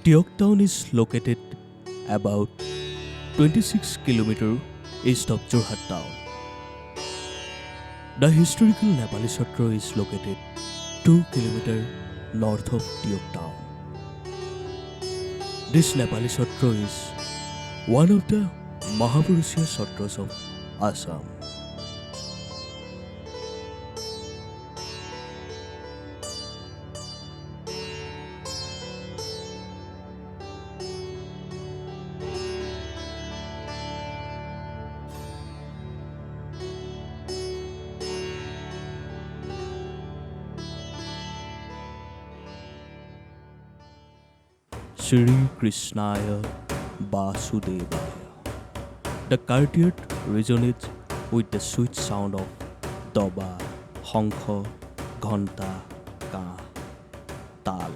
Tiok town is located about 26 km east of Jorhat town. The historical Nepali Satra is located 2 km north of Tiok town. This Nepali Satra is one of the Mahapurushya Satras of Assam. Shri Krishnaya Vasudevaya. The courtyard resonates with the sweet sound of Toba, Honkho, Ghanta, Ka, Tal.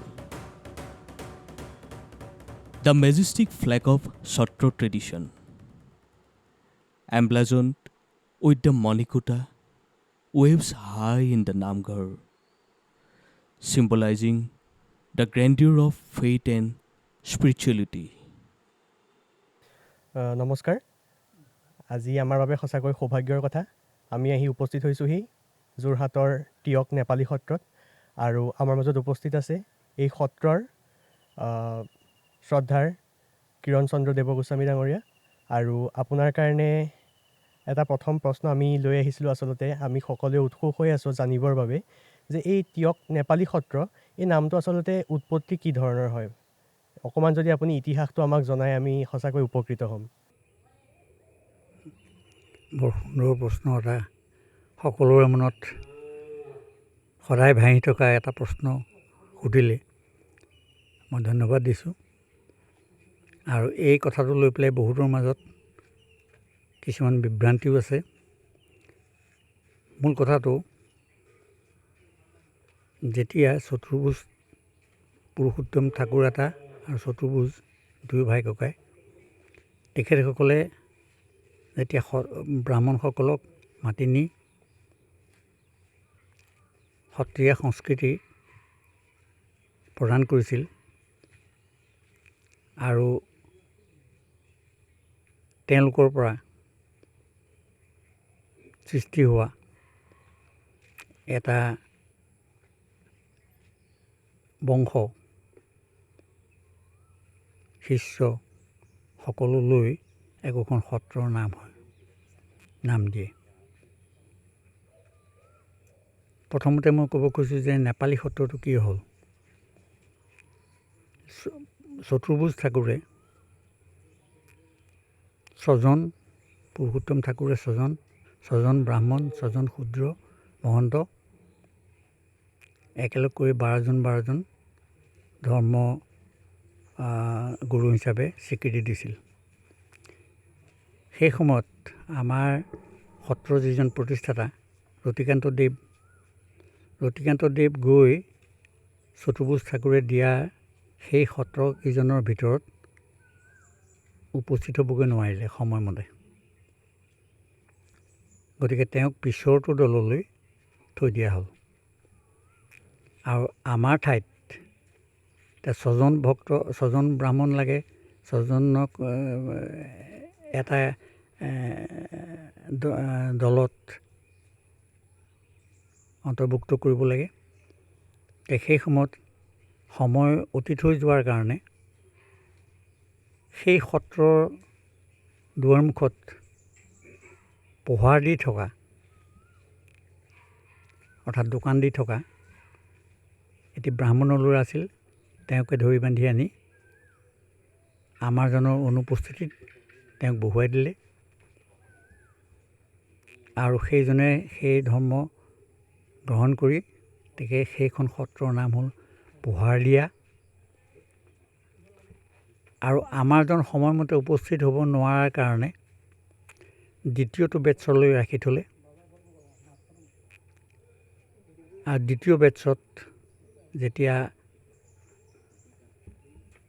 The majestic flag of Satra tradition, emblazoned with the Manikuta, waves high in the Namghar, symbolizing the grandeur of faith and spirituality. নমস্কাৰ আজি আমাৰ বাবে সঁচাকৈ সৌভাগ্যৰ কথা আমি আহি উপস্থিত হৈছোহি যোৰহাটৰ টিয়ক নেপালী সত্ৰত আৰু আমাৰ মাজত উপস্থিত আছে এই সত্ৰৰ শ্ৰদ্ধাৰ কিৰণ চন্দ্ৰ দেৱগোস্বামী ডাঙৰীয়া আৰু আপোনাৰ কাৰণে এটা প্ৰথম প্ৰশ্ন আমি লৈ আহিছিলোঁ আচলতে আমি সকলোৱে উৎসুক হৈ আছোঁ জানিবৰ বাবে যে এই টিয়ক নেপালী সত্ৰ এই নামটো আচলতে উৎপত্তি কি ধৰণৰ হয় অকণমান যদি আপুনি ইতিহাসটো আমাক জনায় আমি সঁচাকৈ উপকৃত হ'ম বৰ সুন্দৰ প্ৰশ্ন এটা সকলোৰে মনত সদায় ভাহি থকা এটা প্ৰশ্ন সুধিলে মই ধন্যবাদ দিছোঁ আৰু এই কথাটো লৈ পেলাই বহুতৰ মাজত কিছুমান বিভ্ৰান্তিও আছে মূল কথাটো যেতিয়া চতুৰ্ভুজ পুৰুষোত্তম ঠাকুৰ এটা আৰু চতুৰ্ভুজ দুই ভাই ককাই তেখেতসকলে যেতিয়া ব্ৰাহ্মণসকলক মাতি নি সত্ৰীয়া সংস্কৃতি প্ৰদান কৰিছিল আৰু তেওঁলোকৰ পৰা সৃষ্টি হোৱা এটা বংশ শিষ্য সকলো লৈ একোখন সত্ৰৰ নাম দিয়ে প্ৰথমতে মই ক'ব খুজিছোঁ যে নেপালী সত্ৰটো কি হ'ল চতুৰ্ভুজ ঠাকুৰে ছজন পুৰুষোত্তম ঠাকুৰে ছজন ব্ৰাহ্মণ ছজন শূদ্ৰ মহন্ত একেলগ কৰি 12জন ধৰ্ম গুৰু হিচাপে স্বীকৃতি দিছিল সেই সময়ত আমাৰ সত্ৰৰ যিজন প্ৰতিষ্ঠাতা ৰতিকান্ত দেৱ গৈ চতুৰ্ভুজ ঠাকুৰে দিয়া সেই সত্ৰকেইজনৰ ভিতৰত উপস্থিত হ'বগৈ নোৱাৰিলে সময়মতে গতিকে তেওঁক পিছৰটো দললৈ থৈ দিয়া হ'ল আৰু আমাৰ ঠাইত ছজন ব্ৰাহ্মণ লাগে ছজনক এটা দলত অন্তৰ্ভুক্ত কৰিব লাগে সেই সময়ত সময় অতীত হৈ যোৱাৰ কাৰণে সেই সত্ৰৰ দুৱাৰমুখত পোহাৰ দি থকা অৰ্থাৎ দোকান দি থকা এটি ব্ৰাহ্মণৰ ল'ৰা আছিল তেওঁকে ধৰি বান্ধি আনি আমাৰজনৰ অনুপস্থিতিত তেওঁক বহুৱাই দিলে আৰু সেইজনে সেই ধৰ্ম গ্ৰহণ কৰি সেইখন সত্ৰৰ নাম হ'ল পোহাৰলীয়া আৰু আমাৰজন সময়মতে উপস্থিত হ'ব নোৱাৰাৰ কাৰণে দ্বিতীয়টো বেটছলৈ ৰাখি থ'লে আৰু দ্বিতীয় বেটছত যেতিয়া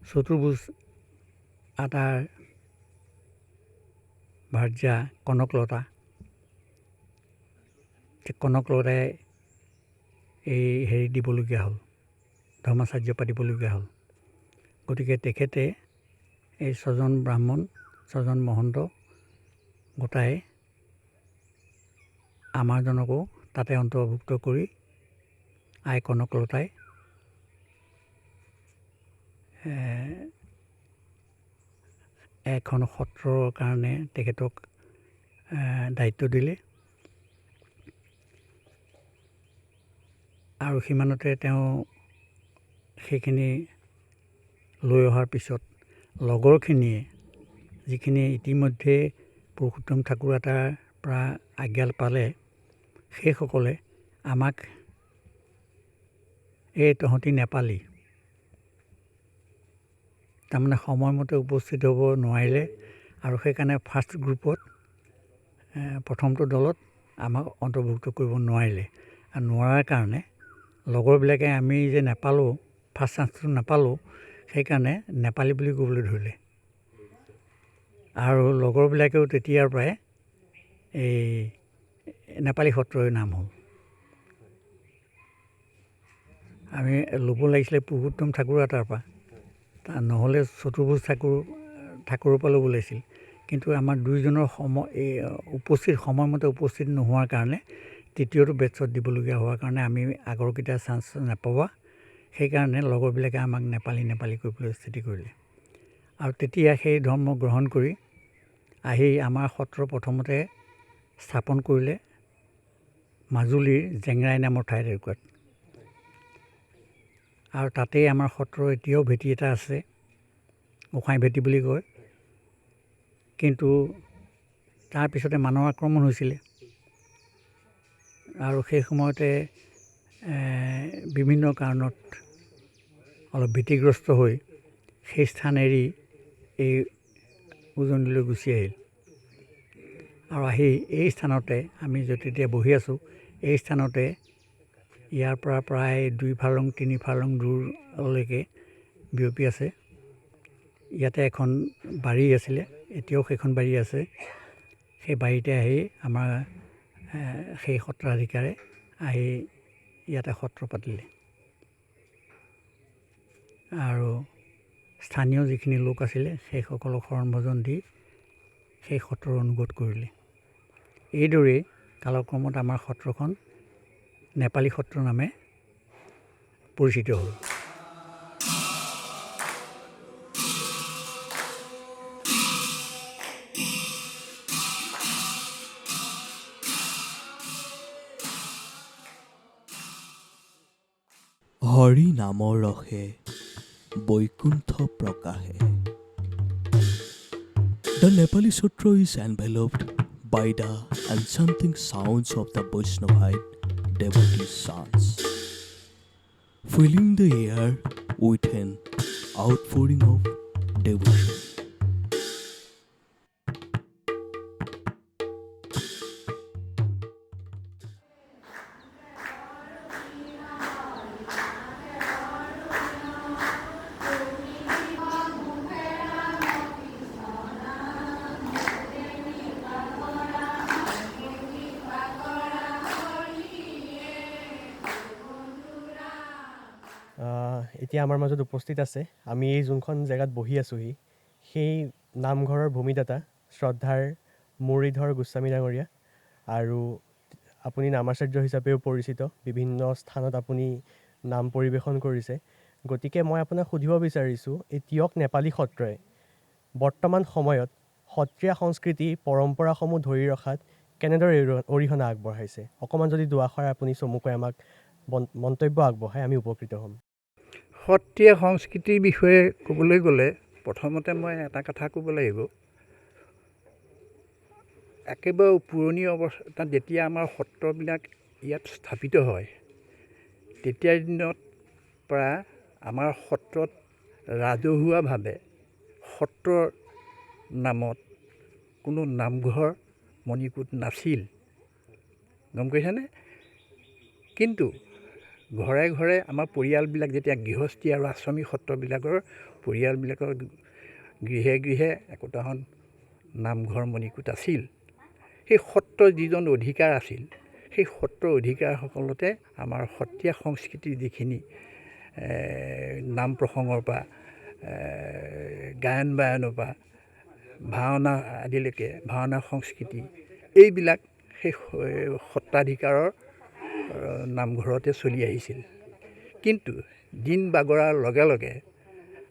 চতুৰ্ভুজ আটাৰ ভাৰ্যা কনকলতাই এই দিবলগীয়া হ'ল ধৰ্মাচাৰ্য পাতিবলগীয়া হ'ল গতিকে তেখেতে এই ছজন ব্ৰাহ্মণ, ছজন মহন্ত গোটাই আমাৰজনকো তাতে অন্তৰ্ভুক্ত কৰি আই কনকলতাই এখন সত্ৰৰ কাৰণে তেখেতক দায়িত্ব দিলে আৰু সিমানতে তেওঁ সেইখিনি লৈ অহাৰ পিছত লগৰখিনিয়ে যিখিনি ইতিমধ্যে পুৰুষোত্তম ঠাকুৰতাৰ পৰা আজ্ঞা পালে সেইসকলে আমাক এই তহঁতি নেপালী তাৰমানে সময়মতে উপস্থিত হ'ব নোৱাৰিলে আৰু সেইকাৰণে ফাৰ্ষ্ট গ্ৰুপত প্ৰথমটো দলত আমাক অন্তৰ্ভুক্ত কৰিব নোৱাৰিলে আৰু নোৱাৰাৰ কাৰণে লগৰবিলাকে আমি যে নাপালোঁ ফাৰ্ষ্ট চান্সটো নাপালোঁ সেইকাৰণে নেপালী বুলি ক'বলৈ ধৰিলে আৰু লগৰবিলাকেও তেতিয়াৰ পৰাই এই নেপালী সত্ৰৰে নাম হ'ল। আমি ল'ব লাগিছিলে পুৰুষোত্তম ঠাকুৰতাৰ পৰা নহ'লে চতুৰ্ভুজ ঠাকুৰৰ পৰা ল'ব লাগিছিল কিন্তু আমাৰ দুইজনৰ সময়মতে উপস্থিত নোহোৱাৰ কাৰণে তৃতীয়টো বেটছত দিবলগীয়া হোৱাৰ কাৰণে আমি আগৰকেইটা চান্স নাপাবা সেইকাৰণে লগৰবিলাকে আমাক নেপালী কৰিবলৈ স্থিতি কৰিলে আৰু তেতিয়া সেই ধৰ্ম গ্ৰহণ কৰি আহি আমাৰ সত্ৰ প্ৰথমতে স্থাপন কৰিলে মাজুলীৰ জেংৰাই নামৰ ঠাইত এটুকুৰাত আৰু তাতেই আমাৰ সত্ৰৰ এতিয়াও ভেটি এটা আছে গোঁসাই ভেটি বুলি কয় কিন্তু তাৰপিছতে মানুহৰ আক্ৰমণ হৈছিলে আৰু সেই সময়তে বিভিন্ন কাৰণত অলপ ভীতিগ্ৰস্ত হৈ সেই স্থান এৰি এই উজনিলৈ গুচি আহিল আৰু আহি এই স্থানতে আমি য'ত এতিয়া বহি আছোঁ এই স্থানতে ইয়াৰ পৰা প্ৰায় 2 ফালং 3 ফালং দূৰলৈকে বিয়পি আছে ইয়াতে এখন বাৰী আছিলে এতিয়াও সেইখন বাৰী আছে সেই বাৰীতে আহি আমাৰ সেই সত্ৰাধিকাৰে আহি ইয়াতে সত্ৰ পাতিলে আৰু স্থানীয় যিখিনি লোক আছিলে সেইসকলক শৰণ ভজন দি সেই সত্ৰৰ অনুগত কৰিলে এইদৰেই কালক্ৰমত আমাৰ সত্ৰখন নেপালী সত্ৰ নামে পৰিচিত হ'ল। হৰি নামৰ ৰসে বৈকুণ্ঠ প্ৰকাশে। The Nepali Sutra is enveloped by the enchanting sounds of the Vaishnavite devotee chants, filling the air with an outpouring of devotion. এতিয়া আমাৰ মাজত উপস্থিত আছে আমি এই যোনখন জেগাত বহি আছোঁহি সেই নামঘৰৰ ভূমিদাতা শ্ৰদ্ধাৰ মুৰলীধৰ গোস্বামী ডাঙৰীয়া আৰু আপুনি নামাচাৰ্য হিচাপেও পৰিচিত বিভিন্ন স্থানত আপুনি নাম পৰিৱেশন কৰিছে গতিকে মই আপোনাক সুধিব বিচাৰিছোঁ এই টিয়ক নেপালী সত্ৰই বৰ্তমান সময়ত সত্ৰীয়া সংস্কৃতি পৰম্পৰাসমূহ ধৰি ৰখাত কেনেদৰে অৰিহণা আগবঢ়াইছে অকণমান যদি দুআষাৰ আপুনি চমুকৈ আমাক মন্তব্য আগবঢ়াই আমি উপকৃত হ'ম। সত্ৰীয়া সংস্কৃতিৰ বিষয়ে ক'বলৈ গ'লে প্ৰথমতে মই এটা কথা ক'ব লাগিব একেবাৰে পুৰণি অৱস্থাত যেতিয়া আমাৰ সত্ৰবিলাক ইয়াত স্থাপিত হয় তেতিয়াৰ দিনত পৰা আমাৰ সত্ৰত ৰাজহুৱাভাৱে সত্ৰৰ নামত কোনো নামঘৰ মণিকূট নাছিল গম পাইছেনে কিন্তু ঘৰে ঘৰে আমাৰ পৰিয়ালবিলাক যেতিয়া গৃহস্থী আৰু আশ্ৰমিক সত্ৰবিলাকৰ পৰিয়ালবিলাকৰ গৃহে গৃহে একোটাখন নামঘৰ মণিকূট আছিল সেই সত্ৰৰ যিজন অধিকাৰ আছিল সেই সত্ৰৰ অধিকাৰসকলতে আমাৰ সত্ৰীয়া সংস্কৃতিৰ যিখিনি নাম প্ৰসংগৰ পৰা গায়ন বায়নৰ পৰা ভাওনা আদিলৈকে ভাওনা সংস্কৃতি এইবিলাক সেই সত্ৰাধিকাৰৰ নামঘৰতে চলি আহিছিল। কিন্তু দিন বাগৰাৰ লগে লগে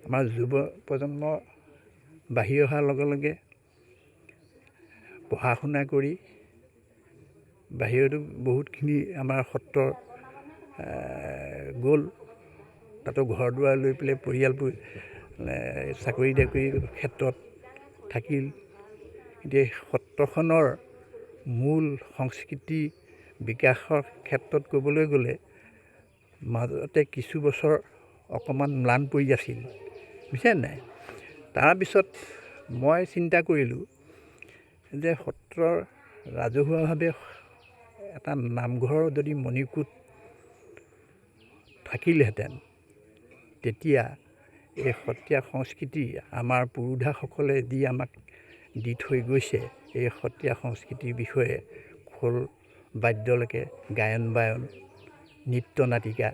আমাৰ যুৱ প্ৰজন্ম বাঢ়ি অহাৰ লগে লগে পঢ়া শুনা কৰি বাহিৰতো বহুতখিনি আমাৰ সত্ৰৰ গ'ল, তাতো ঘৰ দুৱাৰ লৈ পেলাই পৰিয়ালবোৰ চাকৰি তাকৰিৰ ক্ষেত্ৰত থাকিল। এতিয়া সত্ৰখনৰ মূল সংস্কৃতি বিকাশৰ ক্ষেত্ৰত ক'বলৈ গ'লে মাজতে কিছু বছৰ অকণমান ম্লান পৰি আছিল, বুজিছে নাই। তাৰপিছত মই চিন্তা কৰিলোঁ যে সত্ৰৰ ৰাজহুৱাভাৱে এটা নামঘৰ যদি মণিকূট থাকিলহেঁতেন, তেতিয়া এই সত্ৰীয়া সংস্কৃতি আমাৰ পুৰোধাসকলে যি আমাক দি থৈ গৈছে, এই সত্ৰীয়া সংস্কৃতিৰ বিষয়ে খোল বাদ্যলৈকে গায়ন বায়ন, নৃত্য নাটিকা,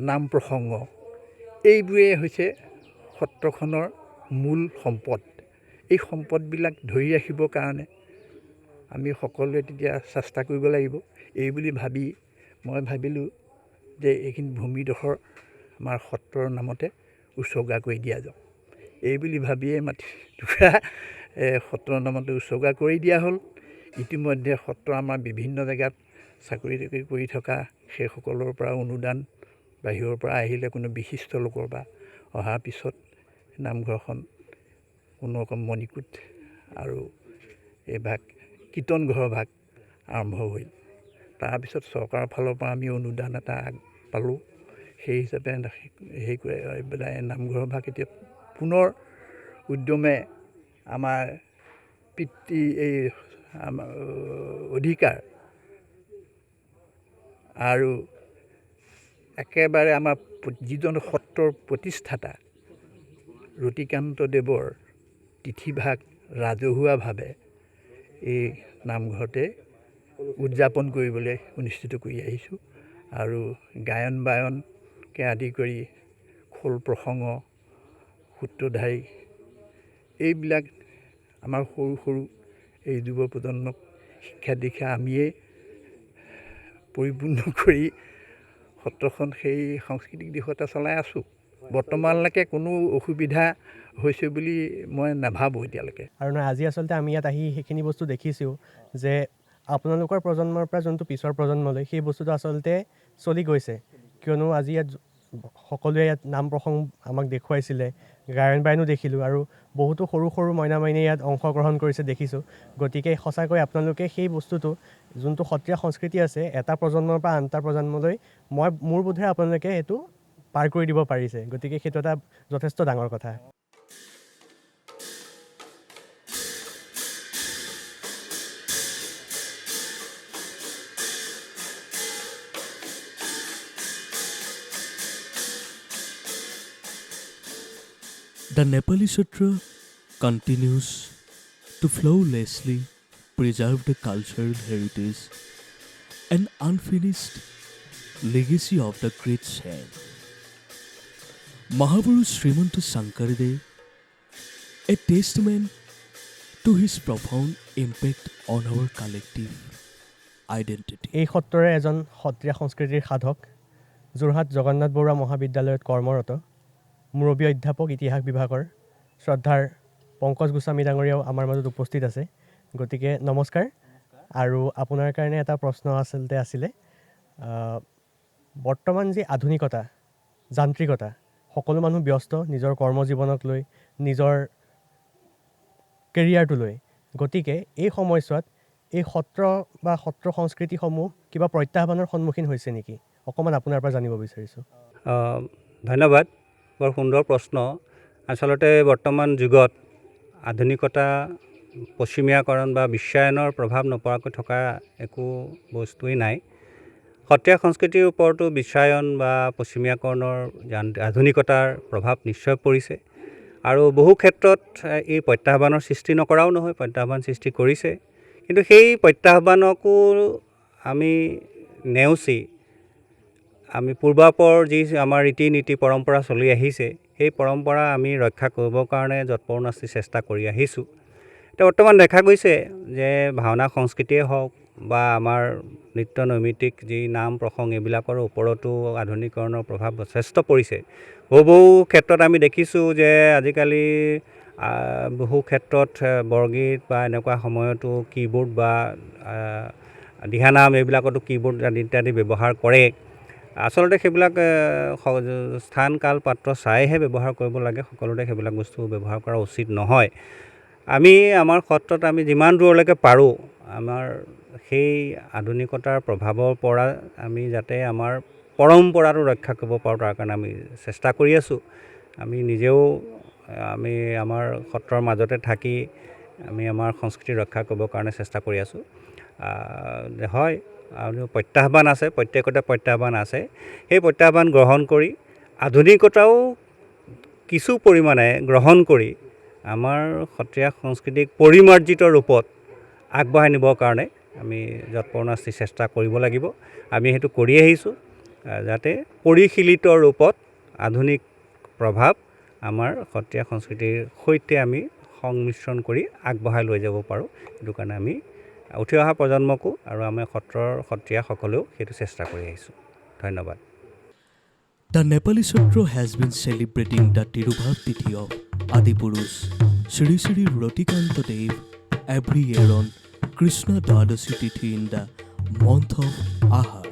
নাম প্ৰসংগ, এইবোৰেই হৈছে সত্ৰখনৰ মূল সম্পদ। এই সম্পদবিলাক ধৰি ৰাখিবৰ কাৰণে আমি সকলোৱে তেতিয়া চেষ্টা কৰিব লাগিব। এই বুলি ভাবি মই ভাবিলোঁ যে এইখিনি ভূমিডোখৰ আমাৰ সত্ৰৰ নামতে উচৰ্গা কৰি দিয়া যাওক। এই বুলি ভাবিয়ে মাটিটুকুৰা সত্ৰৰ নামতে উচৰ্গা কৰি দিয়া হ'ল। ইতিমধ্যে সত্ৰ আমাৰ বিভিন্ন জেগাত চাকৰি তাকৰি কৰি থকা সেইসকলৰ পৰা অনুদান বাহিৰৰ পৰা আহিলে কোনো বিশিষ্ট লোকৰ পৰা অহাৰ পিছত নামঘৰখন কোনো ৰকম মণিকূট আৰু এই ভাগ কীৰ্তন ঘৰৰ ভাগ আৰম্ভ হ'ল। তাৰপিছত চৰকাৰৰ ফালৰ পৰা আমি অনুদান এটা পালোঁ। সেই হিচাপে হেৰি কৰি পেলাই নামঘৰৰ ভাগ এতিয়া পুনৰ উদ্যমে আমাৰ পিতৃ এই আমাৰ অধিকাৰ আৰু একেবাৰে আমাৰ যিজন সত্ৰৰ প্ৰতিষ্ঠাতা ৰতিকান্ত দেৱৰ তিথিভাগ ৰাজহুৱাভাৱে এই নামঘৰতে উদযাপন কৰিবলৈ অনুষ্ঠিত কৰি আহিছোঁ। আৰু গায়ন বায়নকে আদি কৰি খোল প্ৰসংগ, সূত্ৰধাৰী, এইবিলাক আমাৰ সৰু সৰু এই যুৱ প্ৰজন্মক শিক্ষা দীক্ষা আমিয়েই পৰিপূৰ্ণ কৰি সত্ৰখন সেই সাংস্কৃতিক দিশতে চলাই আছোঁ। বৰ্তমানলৈকে কোনো অসুবিধা হৈছে বুলি মই নাভাবোঁ এতিয়ালৈকে। আৰু নহয়, আজি আচলতে আমি ইয়াত আহি সেইখিনি বস্তু দেখিছোঁ যে আপোনালোকৰ প্ৰজন্মৰ পৰা যোনটো পিছৰ প্ৰজন্মলৈ সেই বস্তুটো আচলতে চলি গৈছে। কিয়নো আজি ইয়াত সকলোৱে ইয়াত নাম প্ৰসংগ আমাক দেখুৱাইছিলে, গায়ন বায়নো দেখিলোঁ, আৰু বহুতো সৰু সৰু মইনা মাইনীয়ে ইয়াত অংশগ্ৰহণ কৰিছে দেখিছোঁ। গতিকে সঁচাকৈ আপোনালোকে সেই বস্তুটো যোনটো সত্ৰীয়া সংস্কৃতি আছে এটা প্ৰজন্মৰ পৰা আন এটা প্ৰজন্মলৈ মোৰ বোধেৰে আপোনালোকে সেইটো পাৰ কৰি দিব পাৰিছে। গতিকে সেইটো এটা যথেষ্ট ডাঙৰ কথা। The Nepali Sutra continues to flawlessly preserve the cultural heritage and unfinished legacy of the great saint. Mahaprabhu Srimanta Shankardev, a testament to his profound impact on our collective identity. এই সত্ৰৰে এজন সত্ৰীয়া সংস্কৃতিৰ সাধক, যোৰহাট জগন্নাথ বৰুৱা মহাবিদ্যালয়ত কৰ্মৰত মুৰব্বী অধ্যাপক ইতিহাস বিভাগৰ শ্ৰদ্ধাৰ পংকজ গোস্বামী ডাঙৰীয়াও আমাৰ মাজত উপস্থিত আছে। গতিকে নমস্কাৰ। আৰু আপোনাৰ কাৰণে এটা প্ৰশ্ন আচলতে আছিলে, বৰ্তমান যি আধুনিকতা, যান্ত্ৰিকতা, সকলো মানুহ ব্যস্ত নিজৰ কৰ্মজীৱনক লৈ, নিজৰ কেৰিয়াৰটো লৈ। গতিকে এই সময়ছোৱাত এই সত্ৰ বা সত্ৰ সংস্কৃতিসমূহ কিবা প্ৰত্যাহ্বানৰ সন্মুখীন হৈছে নেকি? অকণমান আপোনাৰ পৰা জানিব বিচাৰিছোঁ। ধন্যবাদ, বৰ সুন্দৰ প্ৰশ্ন। আচলতে বৰ্তমান যুগত আধুনিকতা, পশ্চিমীয়াকৰণ বা বিশ্বায়নৰ প্ৰভাৱ নপৰাকৈ থকা একো বস্তুৱেই নাই। সত্ৰীয়া সংস্কৃতিৰ ওপৰতো বিশ্বায়ন বা পশ্চিমীয়াকৰণৰ আধুনিকতাৰ প্ৰভাৱ নিশ্চয় পৰিছে, আৰু বহু ক্ষেত্ৰত এই প্ৰত্যাহ্বানৰ সৃষ্টি নকৰাও নহয়, প্ৰত্যাহ্বান সৃষ্টি কৰিছে। কিন্তু সেই প্ৰত্যাহ্বানকো আমি নেওচি আমি পূৰ্বাপৰ যি আমাৰ ৰীতি নীতি পৰম্পৰা চলি আহিছে, সেই পৰম্পৰা আমি ৰক্ষা কৰিবৰ কাৰণে যৎপৰোনাস্তি চেষ্টা কৰি আহিছোঁ। এতিয়া বৰ্তমান দেখা গৈছে যে ভাওনা সংস্কৃতিয়ে হওক বা আমাৰ নৃত্য নৈমিত্তিক যি নাম প্ৰসংগ এইবিলাকৰ ওপৰতো আধুনিকৰণৰ প্ৰভাৱ যথেষ্ট পৰিছে। বহু ক্ষেত্ৰত আমি দেখিছোঁ যে আজিকালি বহু ক্ষেত্ৰত বৰগীত বা এনেকুৱা সময়তো কীবোৰ্ড বা দিহানাম এইবিলাকতো কীবোৰ্ড ইত্যাদি ব্যৱহাৰ কৰে। আচলতে সেইবিলাক স্থান কাল পাত্ৰ চাইহে ব্যৱহাৰ কৰিব লাগে, সকলোতে সেইবিলাক বস্তু ব্যৱহাৰ কৰা উচিত নহয়। আমি আমাৰ সত্ৰত আমি যিমান দূৰলৈকে পাৰোঁ আমাৰ সেই আধুনিকতাৰ প্ৰভাৱৰ পৰা আমি যাতে আমাৰ পৰম্পৰাটো ৰক্ষা কৰিব পাৰোঁ তাৰ কাৰণে আমি চেষ্টা কৰি আছোঁ। আমি নিজেও আমি আমাৰ সত্ৰৰ মাজতে থাকি আমি আমাৰ সংস্কৃতি ৰক্ষা কৰিবৰ কাৰণে চেষ্টা কৰি আছোঁ। হয়, আৰু প্ৰত্যাহ্বান আছে, প্ৰত্যেকতে প্ৰত্যাহ্বান আছে। সেই প্ৰত্যাহ্বান গ্ৰহণ কৰি আধুনিকতাও কিছু পৰিমাণে গ্ৰহণ কৰি আমাৰ সত্ৰীয়া সংস্কৃতিক পৰিমাৰ্জিত ৰূপত আগবঢ়াই নিবৰ কাৰণে আমি যৎপৰোনাস্তি চেষ্টা কৰিব লাগিব। আমি সেইটো কৰি আহিছোঁ যাতে পৰিশীলিত ৰূপত আধুনিক প্ৰভাৱ আমাৰ সত্ৰীয়া সংস্কৃতিৰ সৈতে আমি সংমিশ্ৰণ কৰি আগবঢ়াই লৈ যাব পাৰোঁ। সেইটো কাৰণে আমি উঠি অহা প্ৰজন্মকো আৰু আমি সত্ৰীয়াসকলেও সেইটো চেষ্টা কৰি আহিছোঁ। ধন্যবাদ। The Nepali Satra has been celebrating the Tirubhav Tithi of Adipurush Sri Sri Ratikanta Dev every year on Krishna Dwadashi Tithi in the month of Ahar.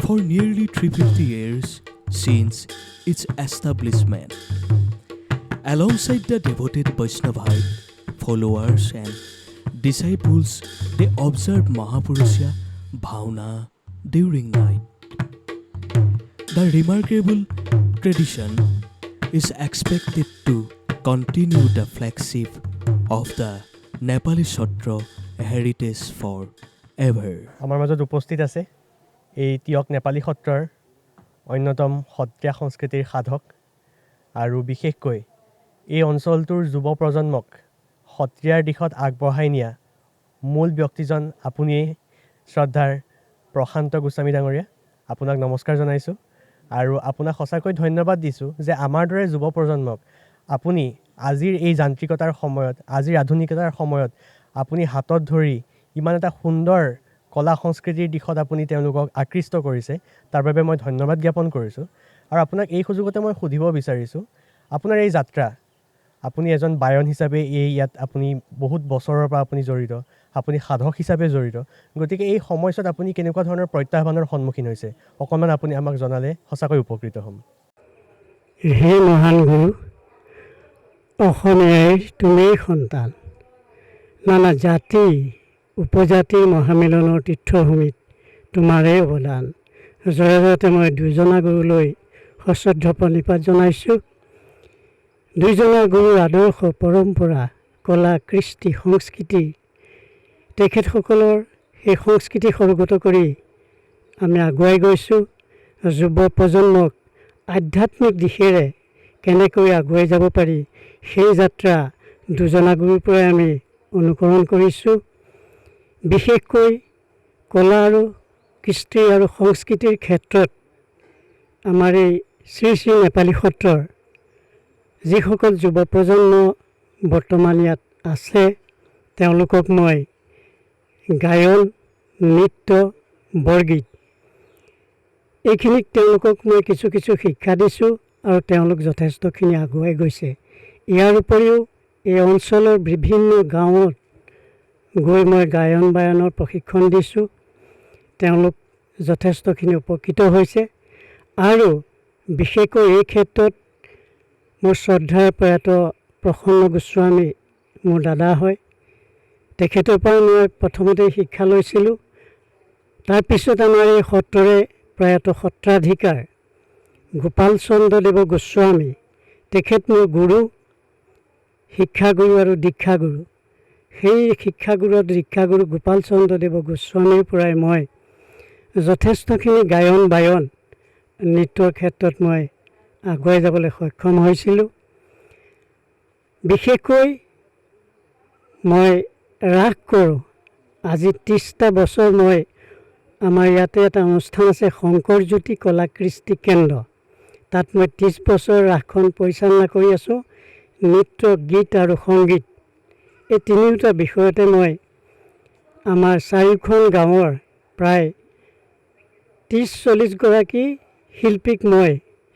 For nearly 350 years since its establishment, alongside the devoted Vaishnavite followers and disciples, they observed Mahapurusha Bhavana during night. The remarkable tradition is expected to continue the flagship of the Nepali Satra heritage forever. আমাৰ মাজত উপস্থিত আছে এই তিয়ক নেপালী সত্ৰৰ অন্যতম সত্ৰীয়া সংস্কৃতিৰ সাধক আৰু বিশেষকৈ এই অঞ্চলটোৰ যুৱ প্ৰজন্মক সত্ৰীয়াৰ দিশত আগবঢ়াই নিয়া মূল ব্যক্তিজন আপুনিয়েই, শ্ৰদ্ধাৰ প্ৰশান্ত গোস্বামী ডাঙৰীয়া। আপোনাক নমস্কাৰ জনাইছোঁ আৰু আপোনাক সঁচাকৈ ধন্যবাদ দিছোঁ যে আমাৰ দৰে যুৱ প্ৰজন্মক আপুনি আজিৰ এই যান্ত্ৰিকতাৰ সময়ত, আজিৰ আধুনিকতাৰ সময়ত আপুনি হাতত ধৰি ইমান এটা সুন্দৰ কলা সংস্কৃতিৰ দিশত আপুনি তেওঁলোকক আকৃষ্ট কৰিছে। তাৰ বাবে মই ধন্যবাদ জ্ঞাপন কৰিছোঁ। আৰু আপোনাক এই সুযোগতে মই সুধিব বিচাৰিছোঁ, আপোনাৰ এই যাত্ৰা, আপুনি এজন বায়ন হিচাপে ইয়াত আপুনি বহুত বছৰৰ পৰা আপুনি জড়িত, আপুনি সাধক হিচাপে জড়িত। গতিকে এই সময়ছোৱাত আপুনি কেনেকুৱা ধৰণৰ প্ৰত্যাহ্বানৰ সন্মুখীন হৈছে অকণমান আপুনি আমাক জনালে সঁচাকৈ উপকৃত হ'ম। হে মহান গুৰু, অসমীয়াই তুমিয়েই সন্তান। নানা জাতি উপজাতিৰ মহামিলনৰ তীৰ্থভূমিত তোমাৰেই অৱদান। জয়তে মই দুজনা গুৰুলৈ সশ্ৰদ্ধ প্ৰণিপাত জনাইছোঁ। দুইজনা গুৰুৰ আদৰ্শ, পৰম্পৰা, কলা, কৃষ্টি, সংস্কৃতি, তেখেতসকলৰ সেই সংস্কৃতি সৰ্গত কৰি আমি আগুৱাই গৈছোঁ। যুৱ প্ৰজন্মক আধ্যাত্মিক দিশেৰে কেনেকৈ আগুৱাই যাব পাৰি সেই যাত্ৰা দুজনা গুৰুৰ পৰাই আমি অনুকৰণ কৰিছোঁ। বিশেষকৈ কলা আৰু কৃষ্টি আৰু সংস্কৃতিৰ ক্ষেত্ৰত আমাৰ এই শ্ৰী শ্ৰী নেপালী সত্ৰৰ যিসকল যুৱ প্ৰজন্ম বৰ্তমান ইয়াত আছে, তেওঁলোকক মই গায়ন, নৃত্য, বৰগীত এইখিনিক তেওঁলোকক মই কিছু কিছু শিক্ষা দিছোঁ আৰু তেওঁলোক যথেষ্টখিনি আগুৱাই গৈছে। ইয়াৰ উপৰিও এই অঞ্চলৰ বিভিন্ন গাঁৱত গৈ মই গায়ন বায়নৰ প্ৰশিক্ষণ দিছোঁ। তেওঁলোক যথেষ্টখিনি উপকৃত হৈছে। আৰু বিশেষকৈ এই ক্ষেত্ৰত মোৰ শ্ৰদ্ধাৰ প্ৰয়াত প্ৰসন্ন গোস্বামী মোৰ দাদা হয়। তেখেতৰ পৰা মই প্ৰথমতে শিক্ষা লৈছিলোঁ। তাৰপিছত আমাৰ এই সত্ৰৰে প্ৰয়াত সত্ৰাধিকাৰ গোপাল চন্দ্ৰদেৱ গোস্বামী, তেখেত মোৰ গুৰু, শিক্ষাগুৰু আৰু দীক্ষাগুৰু। সেই শিক্ষাগুৰু আৰু দীক্ষাগুৰু গোপাল চন্দ্ৰদেৱ গোস্বামীৰ পৰাই মই যথেষ্টখিনি গায়ন বায়ন নৃত্যৰ ক্ষেত্ৰত মই আগুৱাই যাবলৈ সক্ষম হৈছিলোঁ। বিশেষকৈ মই ৰাস কৰোঁ। আজি 30টা বছৰ মই আমাৰ ইয়াতে এটা অনুষ্ঠান আছে, শংকৰ জ্যোতি কলা কৃষ্টি কেন্দ্ৰ। তাত মই 30 বছৰ ৰাসখন পৰিচালনা কৰি আছোঁ। নৃত্য, গীত আৰু সংগীত এই তিনিওটা বিষয়তে মই আমাৰ 4খন গাঁৱৰ প্ৰায় 30-40 গৰাকী শিল্পীক মই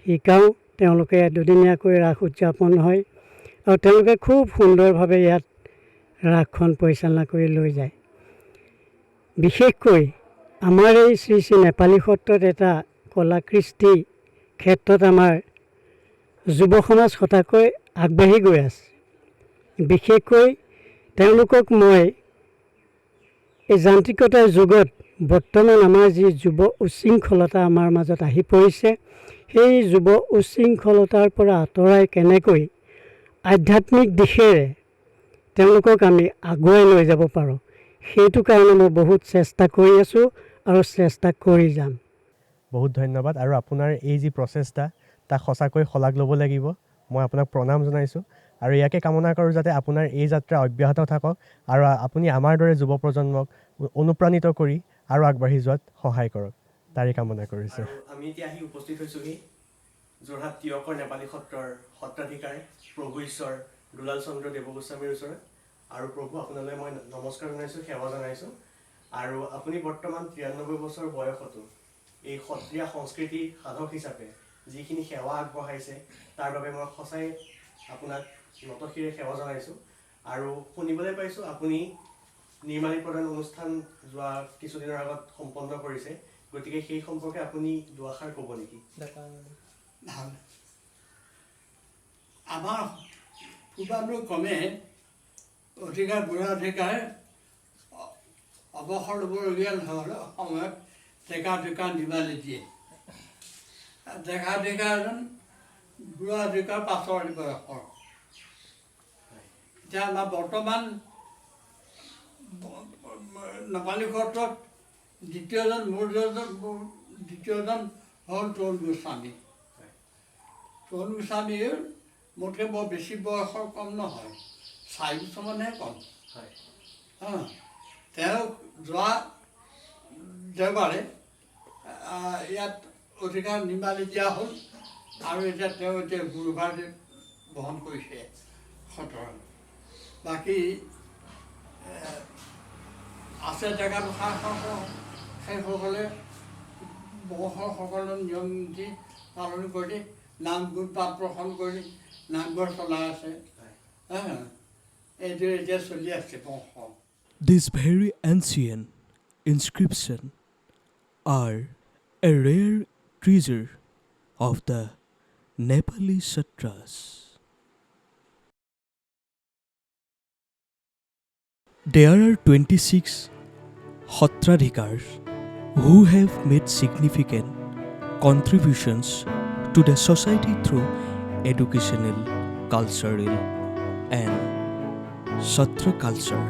শিকাওঁ। তেওঁলোকে দুদিনীয়াকৈ ৰাস উদযাপন হয় আৰু তেওঁলোকে খুব সুন্দৰভাৱে ইয়াত ৰাসখন পৰিচালনা কৰি লৈ যায়। বিশেষকৈ আমাৰ এই শ্ৰী শ্ৰী নেপালী সত্ৰত এটা কলা কৃষ্টি ক্ষেত্ৰত আমাৰ যুৱ সমাজ সঁচাকৈ আগবাঢ়ি গৈ আছে। বিশেষকৈ তেওঁলোকক মই এই যান্ত্ৰিকতাৰ যুগত বৰ্তমান আমাৰ যি যুৱ উচ্ছৃংখলতা আমাৰ মাজত আহি পৰিছে, সেই যুৱ উচ্ছৃংখলতাৰ পৰা আঁতৰাই কেনেকৈ আধ্যাত্মিক দিশেৰে তেওঁলোকক আমি আগুৱাই লৈ যাব পাৰোঁ, সেইটো কাৰণে মই বহুত চেষ্টা কৰি আছোঁ আৰু চেষ্টা কৰি যাম। বহুত ধন্যবাদ। আৰু আপোনাৰ এই যি প্ৰচেষ্টা তাক সঁচাকৈ শলাগ ল'ব লাগিব। মই আপোনাক প্ৰণাম জনাইছোঁ আৰু ইয়াকে কামনা কৰোঁ যাতে আপোনাৰ এই যাত্ৰা অব্যাহত থাকক আৰু আপুনি আমাৰ দৰে যুৱ প্ৰজন্মক অনুপ্ৰাণিত কৰি আৰু আগবাঢ়ি যোৱাত সহায় কৰক, তাৰে কামনা কৰিছোঁ। আমি এতিয়া আহি উপস্থিত হৈছোঁহি যোৰহাট তিয়কৰ নেপালী সত্ৰৰ সত্ৰাধিকাৰ প্ৰভু ঈশ্বৰ দুলাল চন্দ্ৰ দেৱগোস্বামীৰ ওচৰত। আৰু প্ৰভু, আপোনালৈ মই নমস্কাৰ জনাইছোঁ, সেৱা জনাইছোঁ। আৰু আপুনি বৰ্তমান 93 বছৰ বয়সতো এই সত্ৰীয়া সংস্কৃতি সাধক হিচাপে যিখিনি সেৱা আগবঢ়াইছে তাৰ বাবে মই সঁচাই আপোনাক নতশিৰে সেৱা জনাইছোঁ। আৰু শুনিবলৈ পাইছোঁ আপুনি নিৰ্মালী প্ৰদান অনুষ্ঠান যোৱা কিছুদিনৰ আগত সম্পন্ন কৰিছে, গতিকে সেই সম্পৰ্কে আপুনি দুআষাৰ ক'ব নেকি? ভাল। আমাৰ পূৰ্বানুক্ৰমে অধিকাৰ বুঢ়া অধিকাৰ অৱসৰ ল'বলগীয়া সময়ত ডেকা নিৰ্মালি দিয়ে। ডেকা এজন বুঢ়া অধিকাৰ পাছৰ বয়সৰ। এতিয়া আমাৰ বৰ্তমান নেপালী সত্ৰত দ্বিতীয়জন হ'ল তৰুণ গোস্বামী। তৰুণ গোস্বামীৰ মোতকৈ বৰ বেছি বয়সৰ কম নহয়, 4 বছৰমানহে কম। তেওঁ যোৱা দেওবাৰে ইয়াত অধিকাৰ নিৰ্মালি দিয়া হ'ল আৰু এতিয়া তেওঁ গুৰুভাৰ বহন কৰিছে সত্ৰৰ। বাকী আছে ডেকা সেইসকলে বংশসকলৰ নিয়ম নীতি পালন কৰি নাম গুণ পাঠ প্ৰসন্ন কৰি নামঘৰ চলাই আছে। এইটো এতিয়া চলি আছে বংশ। This very ancient inscription are a rare treasure of the Nepali Satras. There are 26 Satradhikars who have made significant contributions to the society through educational, cultural, and Satra culture.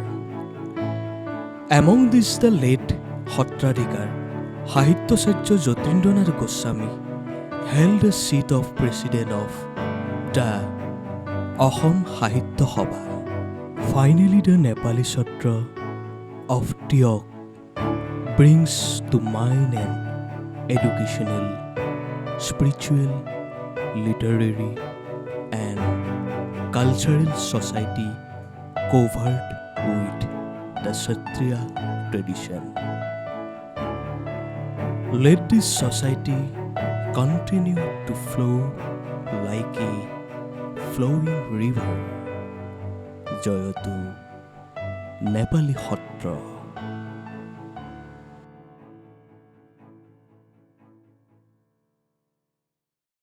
Among these, the late Satradhikar Sahityacharya Jyotirendra Goswami held the seat of president of the Ahom Sahitya Sabha. Finally, the Nepali Satra of Tiok brings to mind an educational, spiritual, literary, and cultural society covered with the Kshatriya tradition. Let this society continue to flow like a flowing river. Jayatu Nepali Satra.